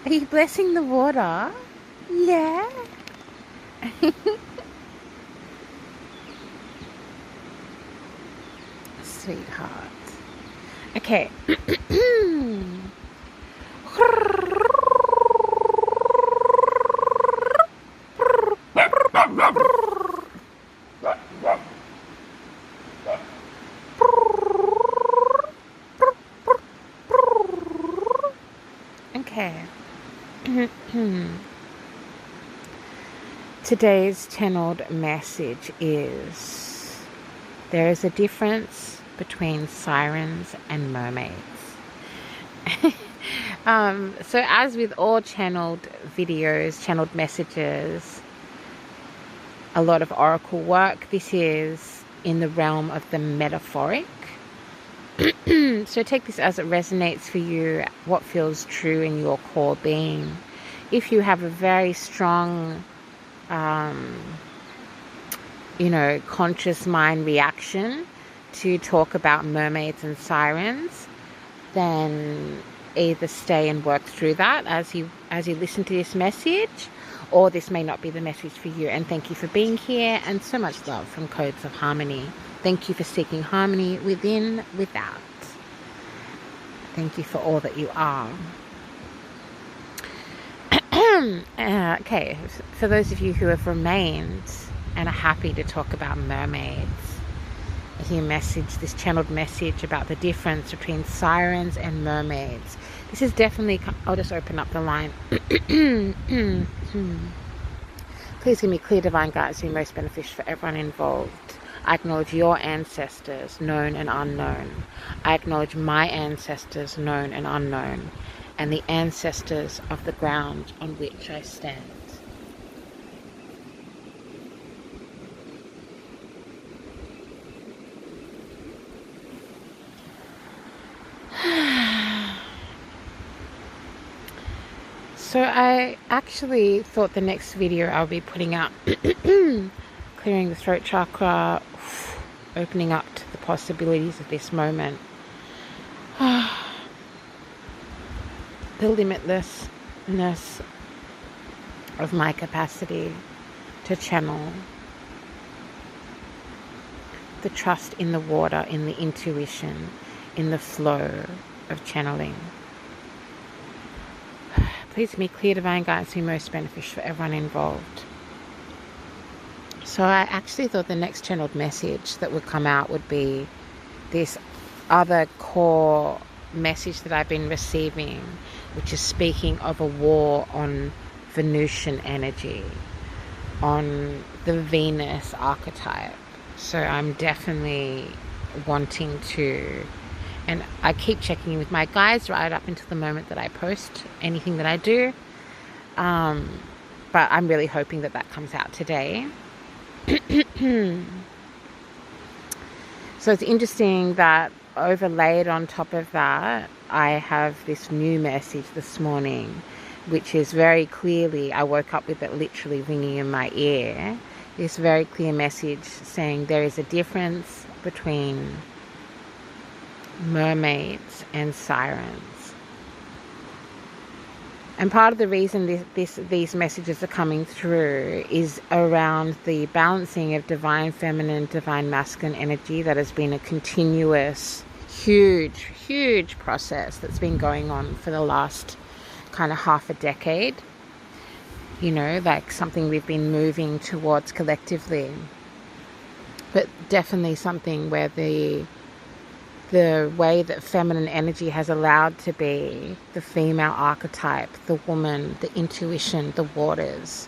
Are you blessing the water? Yeah. Sweetheart. Okay. Okay. Today's channeled message is there is a difference between sirens and mermaids. So as with all channeled videos, channeled messages, a lot of oracle work, this is in the realm of the metaphoric. So take this as it resonates for you, what feels true in your core being. If you have a very strong, conscious mind reaction to talk about mermaids and sirens, then either stay and work through that as you listen to this message, or this may not be the message for you. And thank you for being here, and so much love from Codes of Harmony. Thank you for seeking harmony within, without. Thank you for all that you are. Okay, for those of you who have remained and are happy to talk about mermaids, hear this channeled message about the difference between sirens and mermaids. This is definitely, I'll just open up the line. Please give me clear divine guidance to be most beneficial for everyone involved. I acknowledge your ancestors, known and unknown. I acknowledge my ancestors, known and unknown, and the ancestors of the ground on which I stand. So I actually thought the next video I'll be putting out, clearing the throat chakra, opening up to the possibilities of this moment. The limitlessness of my capacity to channel. The trust in the water, in the intuition, in the flow of channeling. Please give me clear divine guidance to be most beneficial for everyone involved. So I actually thought the next channeled message that would come out would be this other core message that I've been receiving, which is speaking of a war on Venusian energy, on the Venus archetype. So I'm definitely wanting to, and I keep checking in with my guides right up until the moment that I post anything that I do. But I'm really hoping that comes out today. So it's interesting that overlaid on top of that, I have this new message this morning, which is very clearly, I woke up with it literally ringing in my ear. This very clear message saying there is a difference between mermaids and sirens. And part of the reason these messages are coming through is around the balancing of divine feminine, divine masculine energy that has been a continuous, huge process that's been going on for the last kind of half a decade. Like something we've been moving towards collectively. But definitely something where the way that feminine energy has allowed to be the female archetype, the woman, the intuition, the waters,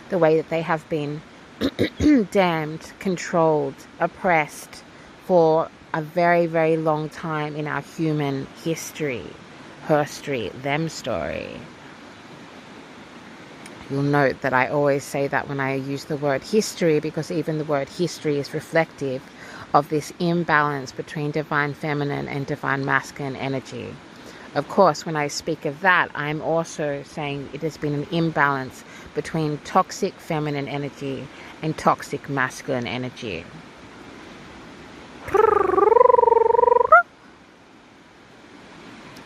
the way that they have been damned, controlled, oppressed for a very, very long time in our human history, her story, them story. You'll note that I always say that when I use the word history, because even the word history is reflective of this imbalance between divine feminine and divine masculine energy. Of course, when I speak of that, I'm also saying it has been an imbalance between toxic feminine energy and toxic masculine energy.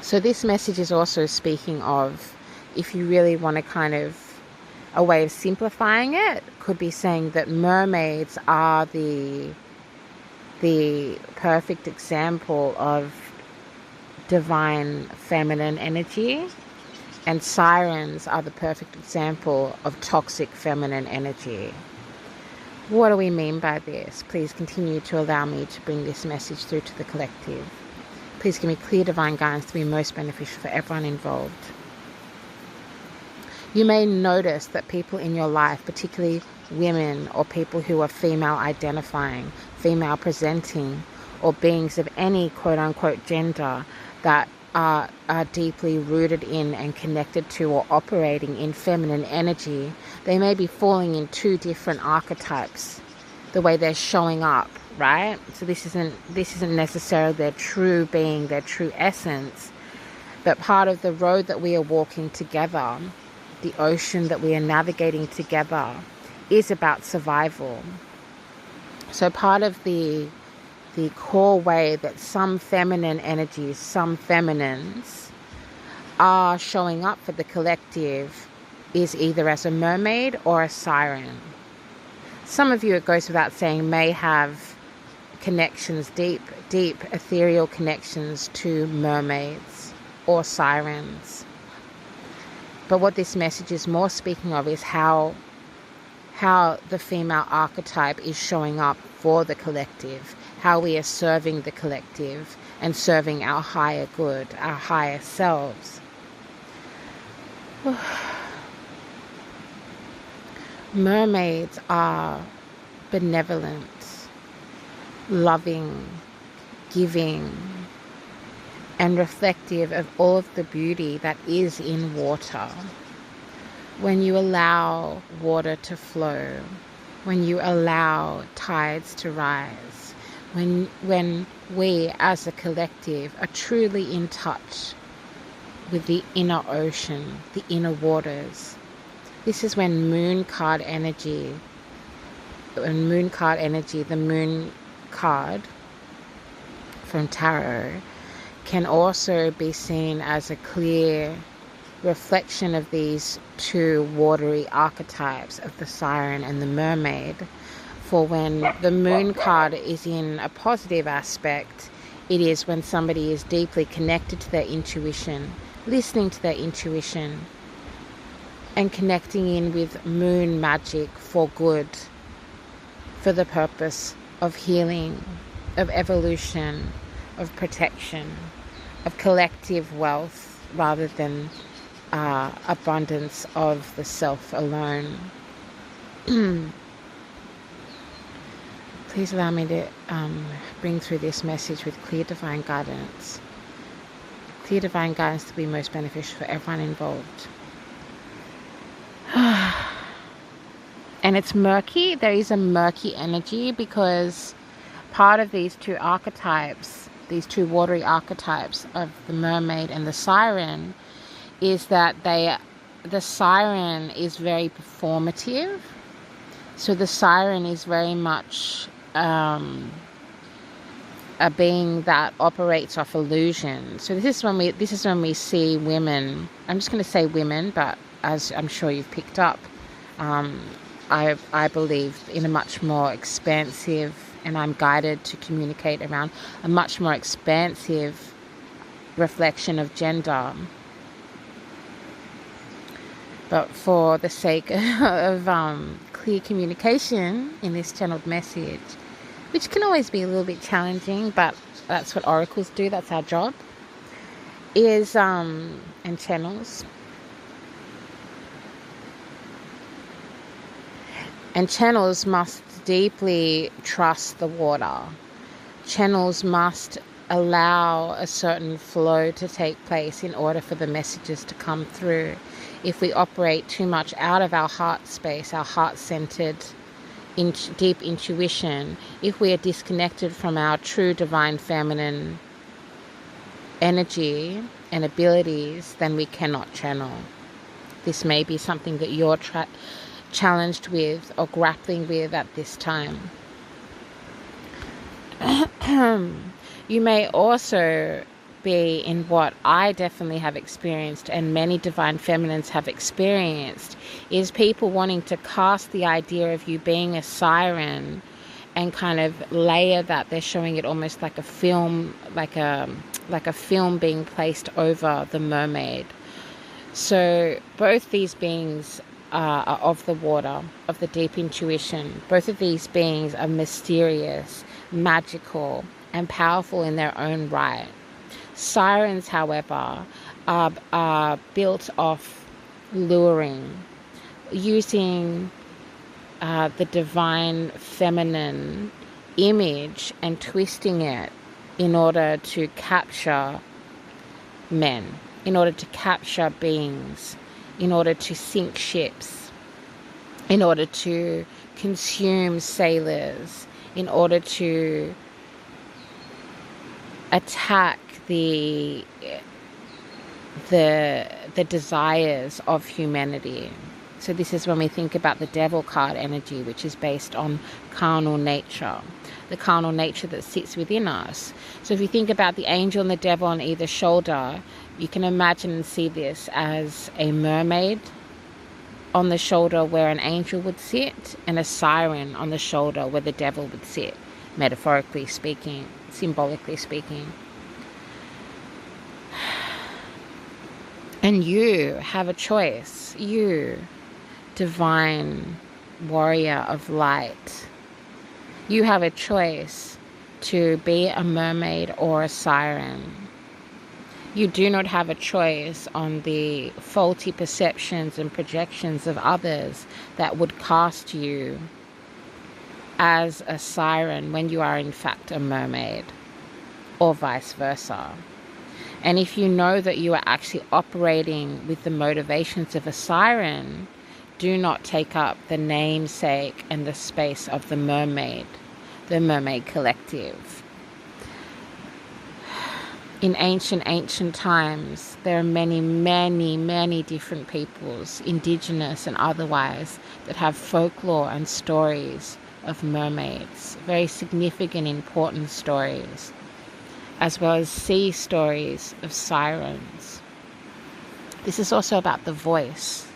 So this message is also speaking of if you really want to kind of, a way of simplifying it could be saying that mermaids are the perfect example of divine feminine energy, and sirens are the perfect example of toxic feminine energy. What do we mean by this? Please continue to allow me to bring this message through to the collective. Please give me clear divine guidance to be most beneficial for everyone involved. You may notice that people in your life, particularly women or people who are female identifying, female presenting, or beings of any quote-unquote gender that are deeply rooted in and connected to or operating in feminine energy, they may be falling in two different archetypes, the way they're showing up, right? So this isn't necessarily their true being, their true essence, but part of the road that we are walking together, the ocean that we are navigating together, is about survival. So part of the core way that some feminine energies, some feminines are showing up for the collective is either as a mermaid or a siren. Some of you, it goes without saying, may have connections, deep ethereal connections to mermaids or sirens. But what this message is more speaking of is how the female archetype is showing up for the collective, how we are serving the collective and serving our higher good, our higher selves. Mermaids are benevolent, loving, giving, and reflective of all of the beauty that is in water. When you allow water to flow, when you allow tides to rise, when we as a collective are truly in touch with the inner ocean, the inner waters, this is when moon card energy, the moon card from tarot, can also be seen as a clear reflection of these two watery archetypes of the siren and the mermaid. For when the moon card is in a positive aspect, it is when somebody is deeply connected to their intuition, listening to their intuition, and connecting in with moon magic for good, for the purpose of healing, of evolution, of protection, of collective wealth, rather than abundance of the self alone. Please allow me to bring through this message with clear divine guidance. Clear divine guidance to be most beneficial for everyone involved. And it's murky. There is a murky energy because part of these two archetypes, these two watery archetypes of the mermaid and the siren, is that the siren is very performative. So the siren is very much a being that operates off illusion. So this is when we see women. I'm just going to say women, but as I'm sure you've picked up, I believe in a much more expansive, and I'm guided to communicate around a much more expansive reflection of gender. But for the sake of clear communication in this channeled message, which can always be a little bit challenging, but that's what oracles do, that's our job, is, and channels. And channels must deeply trust the water. Channels must allow a certain flow to take place in order for the messages to come through. If we operate too much out of our heart space, our heart-centered deep intuition, if we are disconnected from our true divine feminine energy and abilities, then we cannot channel. This may be something that you're challenged with or grappling with at this time. You may also be in what I definitely have experienced and many divine feminines have experienced, is people wanting to cast the idea of you being a siren and kind of layer that. They're showing it almost like a film, like a film being placed over the mermaid. So both these beings are of the water, of the deep intuition. Both of these beings are mysterious, magical, and powerful in their own right. Sirens, however, are built off luring, using the divine feminine image and twisting it in order to capture men, in order to capture beings, in order to sink ships, in order to consume sailors, in order to attack the desires of humanity. So this is when we think about the devil card energy, which is based on carnal nature, the carnal nature that sits within us. So if you think about the angel and the devil on either shoulder, you can imagine and see this as a mermaid on the shoulder where an angel would sit, and a siren on the shoulder where the devil would sit, metaphorically speaking, symbolically speaking. And you have a choice. You, divine warrior of light, you have a choice to be a mermaid or a siren. You do not have a choice on the faulty perceptions and projections of others that would cast you as a siren when you are in fact a mermaid, or vice versa. And if you know that you are actually operating with the motivations of a siren, do not take up the namesake and the space of the mermaid collective. In ancient times, there are many different peoples, indigenous and otherwise, that have folklore and stories of mermaids, very significant, important stories, as well as sea stories of sirens. This is also about the voice,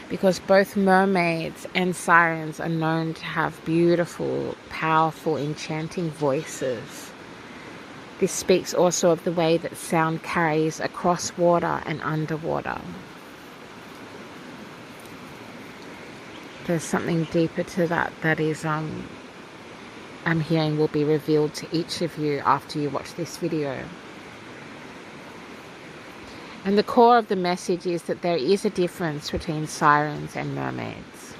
because both mermaids and sirens are known to have beautiful, powerful, enchanting voices. This speaks also of the way that sound carries across water and underwater. There's something deeper to that is I'm hearing will be revealed to each of you after you watch this video. And the core of the message is that there is a difference between sirens and mermaids.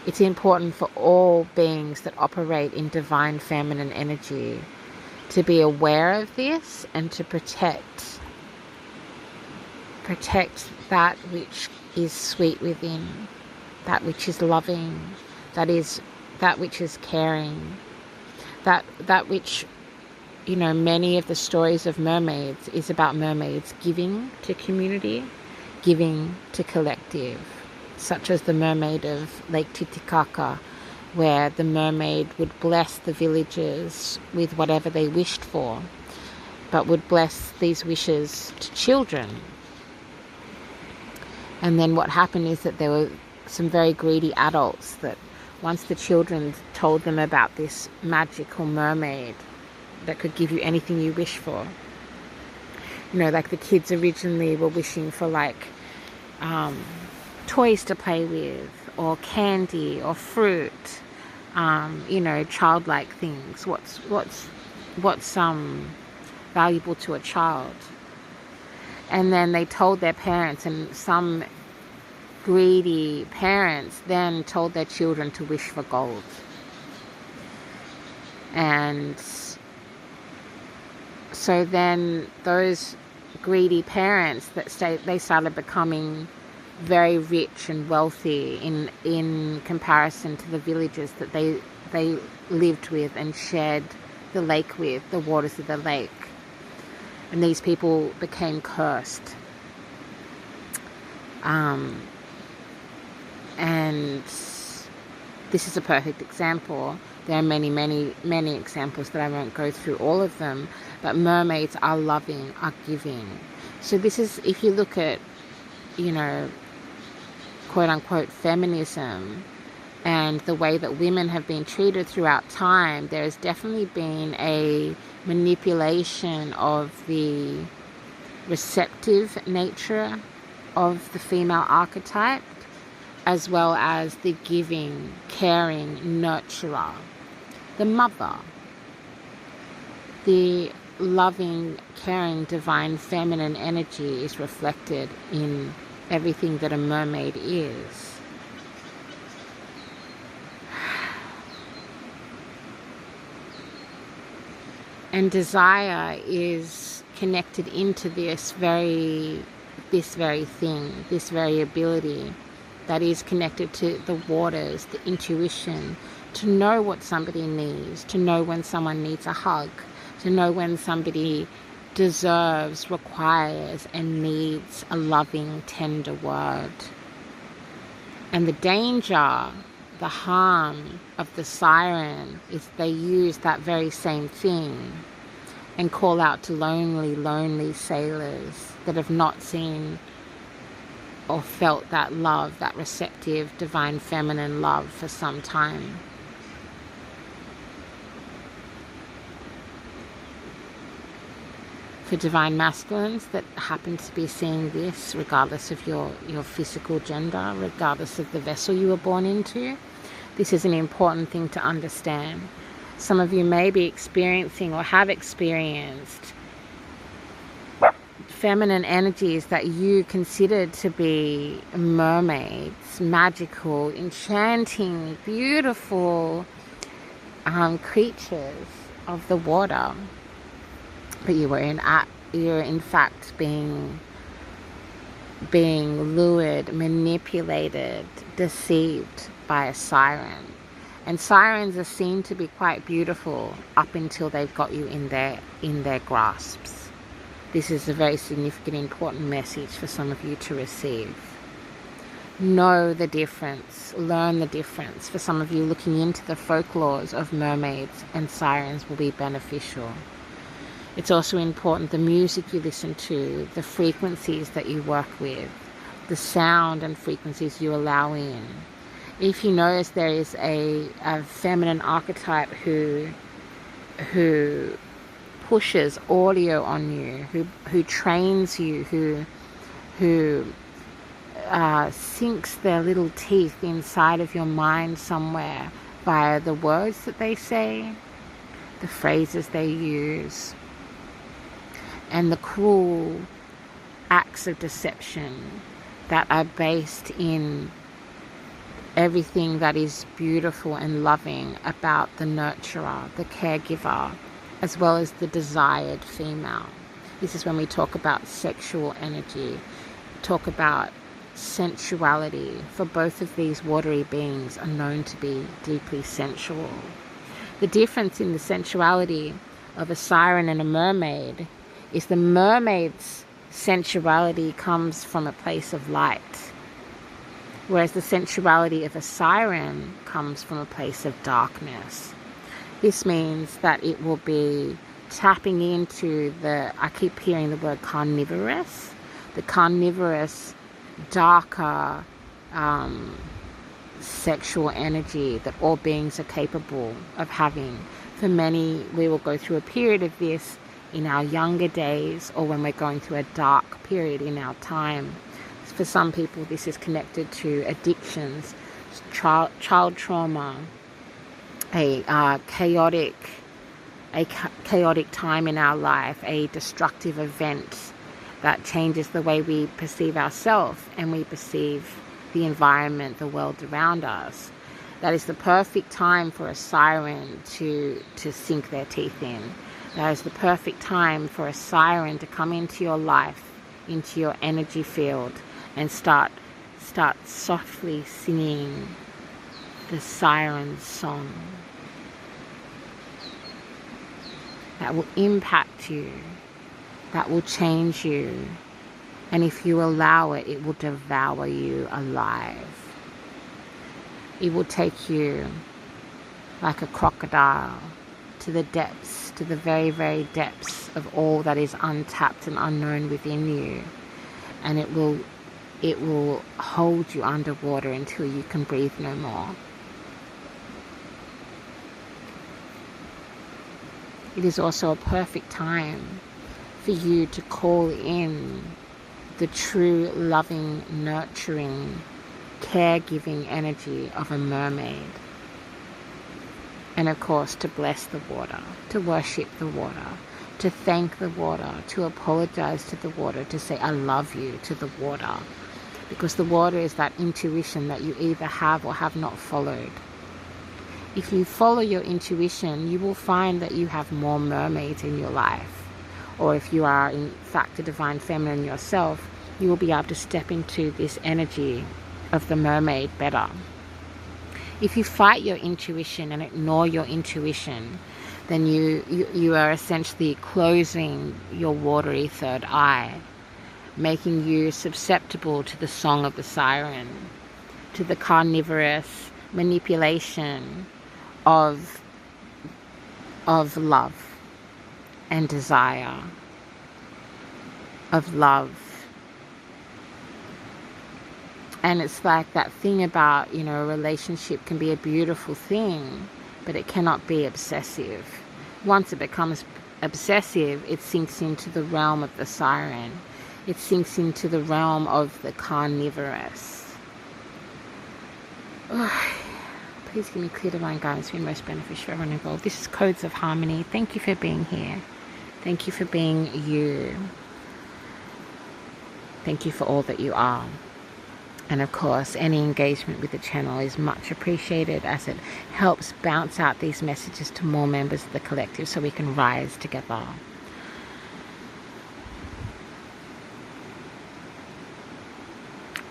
It's important for all beings that operate in divine feminine energy to be aware of this and to protect that which is sweet within, that which is loving, that which is caring, that which, you know, many of the stories of mermaids is about mermaids giving to community, giving to collective, such as the mermaid of Lake Titicaca, where the mermaid would bless the villagers with whatever they wished for, but would bless these wishes to children. And then what happened is that there were some very greedy adults that once the children told them about this magical mermaid that could give you anything you wish for, you know, like the kids originally were wishing for toys to play with, or candy, or fruit, you know, childlike things. What's valuable to a child? And then they told their parents, and some greedy parents then told their children to wish for gold. And so then those greedy parents they started becoming very rich and wealthy in comparison to the villagers that they lived with and shared the lake with, the waters of the lake. And these people became cursed. And this is a perfect example. There are many examples that I won't go through all of them, but mermaids are loving, are giving. So this is, if you look at, you know, quote unquote feminism and the way that women have been treated throughout time, there has definitely been a manipulation of the receptive nature of the female archetype, as well as the giving, caring, nurturer, the mother, the loving, caring, divine feminine energy is reflected in everything that a mermaid is. And desire is connected into this very thing, this very ability that is connected to the waters, the intuition, to know what somebody needs, to know when someone needs a hug, to know when somebody deserves, requires, and needs a loving, tender word. And the danger, the harm of the siren is they use that very same thing and call out to lonely, lonely sailors that have not seen or felt that love, that receptive, divine feminine love for some time. For divine masculines that happen to be seeing this, regardless of your physical gender, regardless of the vessel you were born into, this is an important thing to understand. Some of you may be experiencing or have experienced feminine energies that you considered to be mermaids, magical, enchanting, beautiful creatures of the water. But you were in fact being lured, manipulated, deceived by a siren. And sirens are seen to be quite beautiful up until they've got you in their grasps. This is a very significant, important message for some of you to receive. Know the difference, learn the difference. For some of you, looking into the folklores of mermaids and sirens will be beneficial. It's also important the music you listen to, the frequencies that you work with, the sound and frequencies you allow in. If you notice there is a feminine archetype who pushes audio on you, who trains you, who sinks their little teeth inside of your mind somewhere via the words that they say, the phrases they use, and the cruel acts of deception that are based in everything that is beautiful and loving about the nurturer, the caregiver, as well as the desired female. This is when we talk about sexual energy, talk about sensuality, for both of these watery beings are known to be deeply sensual. The difference in the sensuality of a siren and a mermaid is the mermaid's sensuality comes from a place of light, whereas the sensuality of a siren comes from a place of darkness. This means that it will be tapping into I keep hearing the word carnivorous, the carnivorous, darker sexual energy that all beings are capable of having. For many, we will go through a period of this in our younger days, or when we're going through a dark period in our time. For some people, this is connected to addictions, child trauma, a chaotic time in our life, a destructive event that changes the way we perceive ourselves and we perceive the environment, the world around us. That is the perfect time for a siren to sink their teeth in. That is the perfect time for a siren to come into your life, into your energy field, and start softly singing the siren song that will impact you, that will change you, and if you allow it, it will devour you alive. It will take you like a crocodile to the depths, to the very, very depths of all that is untapped and unknown within you. And it will hold you underwater until you can breathe no more. It is also a perfect time for you to call in the true, loving, nurturing, caregiving energy of a mermaid. And of course, to bless the water, to worship the water, to thank the water, to apologize to the water, to say, I love you to the water. Because the water is that intuition that you either have or have not followed. If you follow your intuition, you will find that you have more mermaids in your life. Or if you are in fact a divine feminine yourself, you will be able to step into this energy of the mermaid better. If you fight your intuition and ignore your intuition, then you are essentially closing your watery third eye, making you susceptible to the song of the siren, to the carnivorous manipulation of love and desire, of love. And it's like that thing about, a relationship can be a beautiful thing, but it cannot be obsessive. Once it becomes obsessive, it sinks into the realm of the siren. It sinks into the realm of the carnivorous. Please give me clear divine guidance to be most beneficial for everyone involved. This is Codes of Harmony. Thank you for being here. Thank you for being you. Thank you for all that you are. And of course, any engagement with the channel is much appreciated, as it helps bounce out these messages to more members of the collective so we can rise together.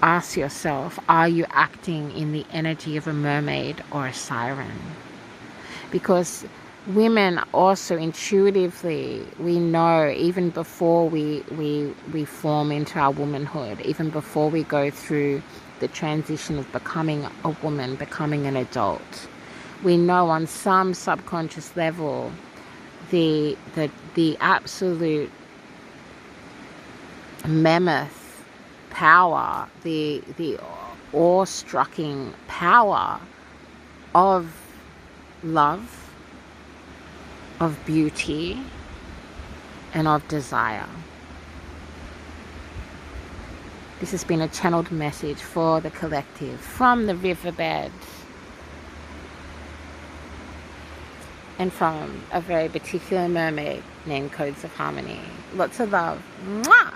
Ask yourself, are you acting in the energy of a mermaid or a siren? Because women also intuitively, we know even before we form into our womanhood, even before we go through the transition of becoming a woman, becoming an adult, we know on some subconscious level the absolute mammoth power, the awe-striking power of love, of beauty, and of desire. This has been a channeled message for the collective from the riverbed and from a very particular mermaid named Codes of Harmony. Lots of love. Mwah!